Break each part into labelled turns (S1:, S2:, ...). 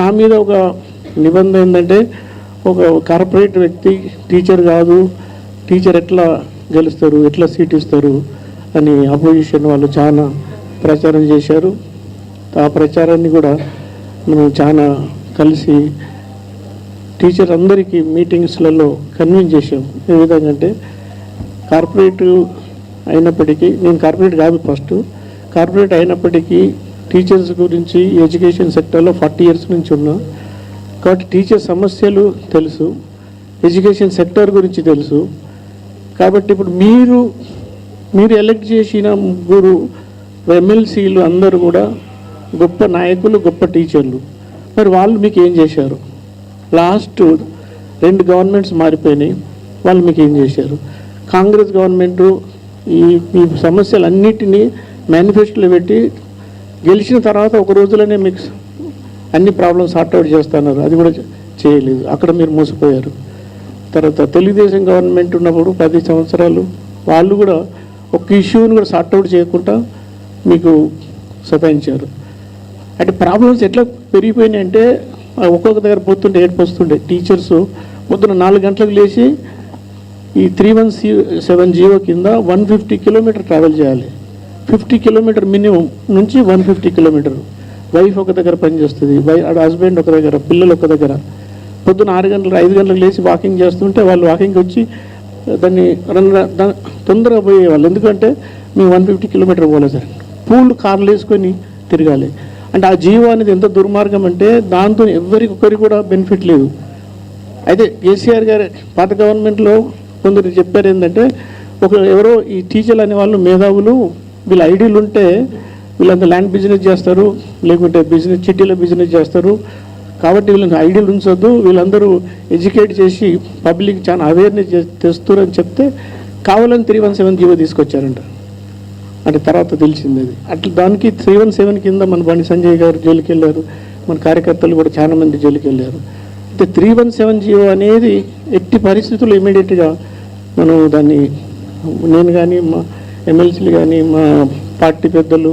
S1: నా మీద ఒక నిబంధన ఏంటంటే, ఒక కార్పొరేట్ వ్యక్తి టీచర్ కాదు, టీచర్ ఎట్లా గెలుస్తారు, ఎట్లా సీట్ ఇస్తారు అని అపోజిషన్ వాళ్ళు చాలా ప్రచారం చేశారు. ఆ ప్రచారాన్ని కూడా మనం చాలా కలిసి టీచర్ అందరికీ మీటింగ్స్లలో కన్విన్స్ చేసాం. ఏ విధంగా అంటే, కార్పొరేట్ అయినప్పటికీ, నేను కార్పొరేట్ కాదు ఫస్ట్, కార్పొరేట్ అయినప్పటికీ టీచర్స్ గురించి ఎడ్యుకేషన్ సెక్టర్లో 40 years నుంచి ఉన్నా కాబట్టి టీచర్ సమస్యలు తెలుసు, ఎడ్యుకేషన్ సెక్టర్ గురించి తెలుసు. కాబట్టి ఇప్పుడు మీరు ఎలక్ట్ చేసిన 3 MLCలు అందరూ కూడా గొప్ప నాయకులు, గొప్ప టీచర్లు. మరి వాళ్ళు మీకు ఏం చేశారు? లాస్ట్ 2 గవర్నమెంట్స్ మారిపోయినాయి, వాళ్ళు మీకు ఏం చేశారు? కాంగ్రెస్ గవర్నమెంటు ఈ సమస్యలన్నిటినీ మేనిఫెస్టోలో పెట్టి గెలిచిన తర్వాత ఒక రోజులోనే మీకు అన్ని ప్రాబ్లమ్స్ సార్ట్అవుట్ చేస్తున్నారు, అది కూడా చేయలేదు. అక్కడ మీరు మోసపోయారు. తర్వాత తెలుగుదేశం గవర్నమెంట్ ఉన్నప్పుడు 10 సంవత్సరాలు వాళ్ళు కూడా ఒక ఇష్యూని కూడా సార్ట్అవుట్ చేయకుండా మీకు సతాయించారు. అంటే ప్రాబ్లమ్స్ ఎట్లా పెరిగిపోయినాయి అంటే, ఒక్కొక్క దగ్గర పోతుంటే ఏడుపు వస్తుండే. టీచర్స్ పొద్దున 4 గంటలకు లేచి ఈ 317 కింద 150 kilometers ట్రావెల్ చేయాలి. 50 kilometers మినిమం నుంచి 150 kilometers. వైఫ్ ఒక దగ్గర పనిచేస్తుంది, హస్బెండ్ ఒక దగ్గర, పిల్లలు ఒక దగ్గర. పొద్దున 6 గంటలు 5 గంటలకు లేచి వాకింగ్ చేస్తుంటే వాళ్ళు వాకింగ్కి వచ్చి దాన్ని తొందరగా పోయేవాళ్ళు. ఎందుకంటే మేము 150 kilometers పోలేదు సార్, పూలు కార్లు వేసుకొని తిరగాలి. అంటే ఆ జీవో అనేది ఎంత దుర్మార్గం అంటే, దాంతో ఎవరికొకరికి కూడా బెనిఫిట్ లేదు. అయితే కేసీఆర్ గారు పాత గవర్నమెంట్లో కొందరు చెప్పారు ఏంటంటే, ఎవరో ఈ టీచర్లు అనే వాళ్ళు మేధావులు, వీళ్ళ ఐడియాలు ఉంటే వీళ్ళంతా ల్యాండ్ బిజినెస్ చేస్తారు, లేకుంటే చిట్టీలో బిజినెస్ చేస్తారు, కాబట్టి వీళ్ళని ఐడియాలు ఉంచొద్దు, వీళ్ళందరూ ఎడ్యుకేట్ చేసి పబ్లిక్ చాలా అవేర్నెస్ తెస్తారని చెప్తే కావాలని 317 జీవో తీసుకొచ్చారంట. అంటే తర్వాత తెలిసింది అది. అట్లా దానికి 317 కింద మన బండి సంజయ్ గారు జైలుకి వెళ్ళారు, మన కార్యకర్తలు కూడా చాలామంది జైలుకి వెళ్ళారు. అయితే 317 జీవో అనేది ఎట్టి పరిస్థితుల్లో ఇమీడియట్గా మనం దాన్ని, నేను కానీ మా ఎమ్మెల్సీలు కానీ మా పార్టీ పెద్దలు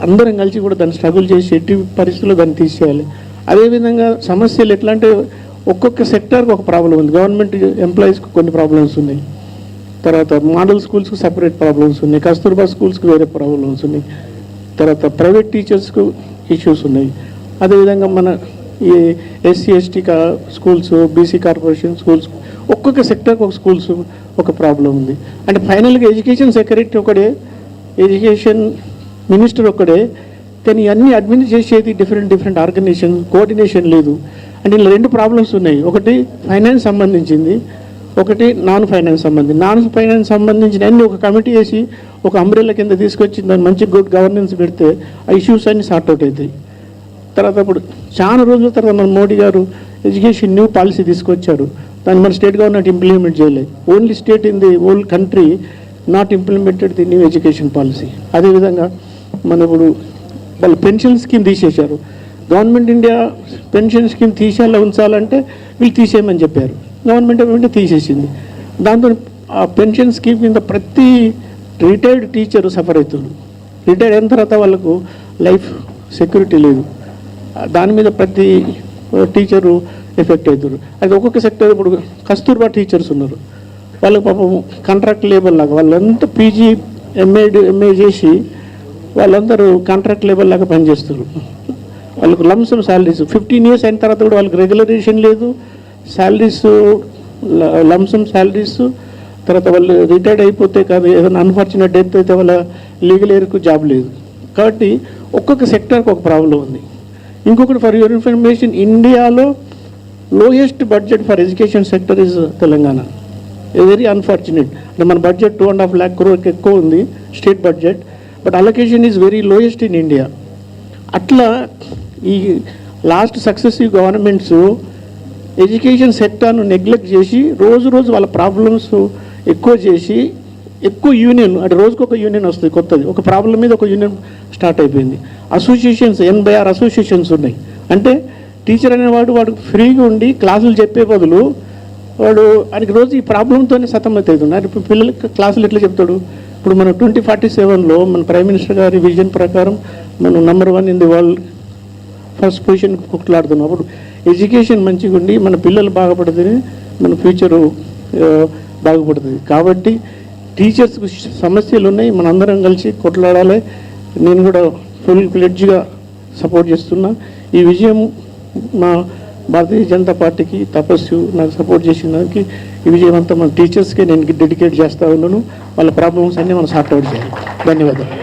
S1: అందరం కలిసి కూడా దాన్ని స్ట్రగుల్ చేసి ఎట్టి పరిస్థితుల్లో దాన్ని తీసేయాలి. అదేవిధంగా సమస్యలు ఎట్లా అంటే, ఒక్కొక్క సెక్టర్కి ఒక ప్రాబ్లం ఉంది. గవర్నమెంట్ ఎంప్లాయీస్కి కొన్ని ప్రాబ్లమ్స్ ఉన్నాయి, తర్వాత మోడల్ స్కూల్స్కి సపరేట్ ప్రాబ్లమ్స్ ఉన్నాయి, కస్తూర్బా స్కూల్స్కి వేరే ప్రాబ్లమ్స్ ఉన్నాయి, తర్వాత ప్రైవేట్ టీచర్స్కు ఇష్యూస్ ఉన్నాయి. అదేవిధంగా మన ఈ SC ST schools, BC corporation schools, ఒక్కొక్క సెక్టర్కి ఒక స్కూల్స్ ఒక ప్రాబ్లం ఉంది. అంటే ఫైనల్గా ఎడ్యుకేషన్ సెక్రటరీ ఒకడే, ఎడ్యుకేషన్ మినిస్టర్ ఒక్కడే, కానీ అన్నీ అడ్మినిస్ట్రేట్ చేసేది డిఫరెంట్ ఆర్గనైజేషన్, కోఆర్డినేషన్ లేదు. అంటే ఇలా 2 ప్రాబ్లమ్స్ ఉన్నాయి. ఒకటి ఫైనాన్స్ సంబంధించింది, ఒకటి నాన్ ఫైనాన్స్ సంబంధించిన అన్ని ఒక కమిటీ వేసి ఒక అంబ్రెల్లా కింద తీసుకొచ్చి దాన్ని మంచి గుడ్ గవర్నెన్స్ పెడితే ఆ ఇష్యూస్ అన్ని సార్ట్అవుట్ అవుతాయి. తర్వాత ఇప్పుడు చాలా రోజుల తర్వాత మన మోడీ గారు ఎడ్యుకేషన్ న్యూ పాలసీ తీసుకొచ్చారు, దాన్ని మన స్టేట్ గవర్నమెంట్ ఇంప్లిమెంట్ చేయలేదు. Only state in the whole country not implemented the new education policy. అదేవిధంగా మన ఇప్పుడు వాళ్ళు పెన్షన్ స్కీమ్ తీసేశారు. గవర్నమెంట్ ఇండియా పెన్షన్ స్కీమ్ తీసేలా ఉంచాలంటే వీళ్ళు తీసేయమని చెప్పారు, గవర్నమెంట్ తీసేసింది. దాంతో ఆ పెన్షన్ స్కీమ్ కింద ప్రతి రిటైర్డ్ టీచరు సఫర్ అవుతుంది. రిటైర్డ్ అయిన తర్వాత వాళ్ళకు లైఫ్ సెక్యూరిటీ లేదు, దాని మీద ప్రతి టీచరు ఎఫెక్ట్ అవుతారు. అది ఒక్కొక్క సెక్టర్. ఇప్పుడు కస్తూర్బా టీచర్స్ ఉన్నారు, వాళ్ళకి పాపం కాంట్రాక్ట్ లేబర్ లాగా, వాళ్ళంతా PG MA చేసి వాళ్ళందరూ కాంట్రాక్ట్ లేబర్ లాగా పనిచేస్తారు. వాళ్ళకు లంసమ్ శాలరీస్ 15 years అయిన తర్వాత కూడా వాళ్ళకి రెగ్యులరేషన్ లేదు, శాలరీస్ లంసమ్ శాలరీస్. తర్వాత వాళ్ళు రిటైర్డ్ అయిపోతే కాదు, ఏదైనా అన్ఫార్చునేట్ డెత్ అయితే వాళ్ళ లీగల్ ఎయిర్కు జాబ్ లేదు. కాబట్టి ఒక్కొక్క సెక్టర్కి ఒక ప్రాబ్లం ఉంది. ఇంకొకటి, ఫర్ యువర్ ఇన్ఫర్మేషన్, ఇండియాలో lowest budget for education sector is Telangana. Very unfortunate. అంటే మన బడ్జెట్ 2.5 lakh crore ఎక్కువ ఉంది state budget, but allocation is very lowest in India. అట్లా ఈ లాస్ట్ సక్సెసివ్ గవర్నమెంట్స్ ఎడ్యుకేషన్ సెక్టర్ను నెగ్లెక్ట్ చేసి రోజు వాళ్ళ ప్రాబ్లమ్స్ ఎక్కువ చేసి, ఎక్కువ యూనియన్, అంటే రోజుకొక యూనియన్ వస్తుంది కొత్తది, ఒక ప్రాబ్లం మీద ఒక యూనియన్ స్టార్ట్ అయిపోయింది. అసోసియేషన్స్ 86 అసోసియేషన్స్ ఉన్నాయి. అంటే టీచర్ అనేవాడు వాడు ఫ్రీగా ఉండి క్లాసులు చెప్పే బదులు వాడు ఆయనకి రోజు ఈ ప్రాబ్లంతోనే సతమవుతుంది. ఇప్పుడు పిల్లలకి క్లాసులు ఎట్లా చెప్తాడు? ఇప్పుడు మన 2047లో మన ప్రైమ్ మినిస్టర్ గారి విజన్ ప్రకారం మనం number 1 in the world first position కొట్లాడుతున్నాం. అప్పుడు ఎడ్యుకేషన్ మంచిగా ఉండి మన పిల్లలు బాగుపడితేనే మన ఫ్యూచరు బాగుపడుతుంది. కాబట్టి టీచర్స్కి సమస్యలు ఉన్నాయి, మనందరం కలిసి కొట్లాడాలి. నేను కూడా ఫుల్ ఫ్లెడ్జ్గా సపోర్ట్ చేస్తున్నా. ఈ విజయం మా భారతీయ జనతా పార్టీకి, తపస్సు నాకు సపోర్ట్ చేసిన దానికి ఈ విజయం అంతా మన టీచర్స్కే నేను డెడికేట్ చేస్తూ ఉన్నాను. వాళ్ళ ప్రాబ్లమ్స్ అన్నీ మనం సార్ట్ అవుట్ చేయాలి. ధన్యవాదాలు.